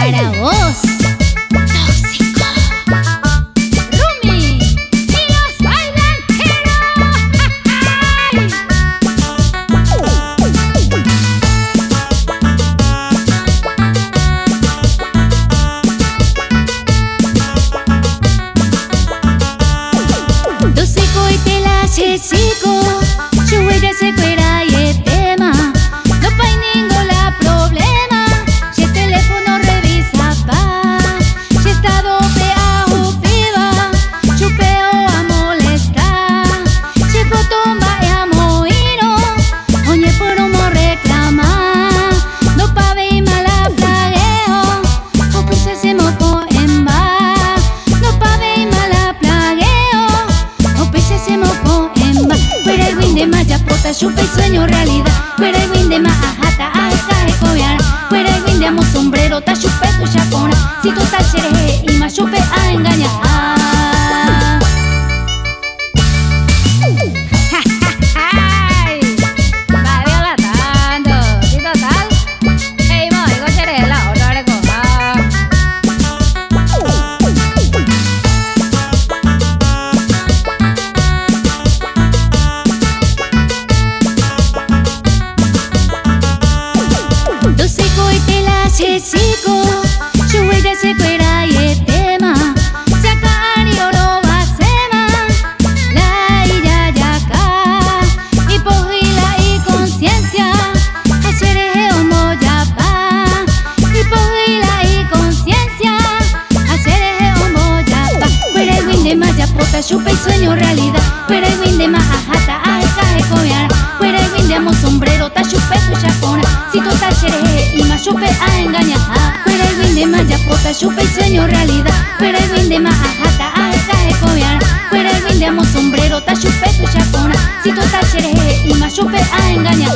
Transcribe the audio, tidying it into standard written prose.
para vos. Tóxico. Rumi y los bailanteros. Tóxico y te la chico. Chueira se fuera y el tema. No hay ningún problema. Si el teléfono revisa pa. Si estado fea o piba. Chupeo a molestar. Si foto va a moiro. Oye por humo reclamar. No pave y mala plagueo. O puse se moco en bar. No pave y mala plagueo. O puse se moco en bar. Fuera el win de maya pota, chupa y sueño realidad. Fuera el win de majata, alca de cobiar. Fuera el win de amo sombrero, ta chupe tu chapona. Si tu tal chereje y más chupe a engañar. Tóxico y te la chico. Chueira se fuera y el tema. Sacar y oro va a sema. La ira ya acá. Y pojila y conciencia. Hacer es homo ya pa. Y pojila y conciencia. Hacer es homo ya pa. Fuera el win de maya pota, chupa y sueño realidad. Fuera el win de majata, alca de cobiar. Fuera el win de amo sombrero, ta chupe tu chapona. Si tu tal chereje y más chupe a engañar. Fuera el win de maya pota, chupe y sueño realidad. Fuera el win de majata, alca de cobiar. Fuera el win de amo sombrero, ta chupe tu chapona. Si tu tal chereje y más chupe a engañar.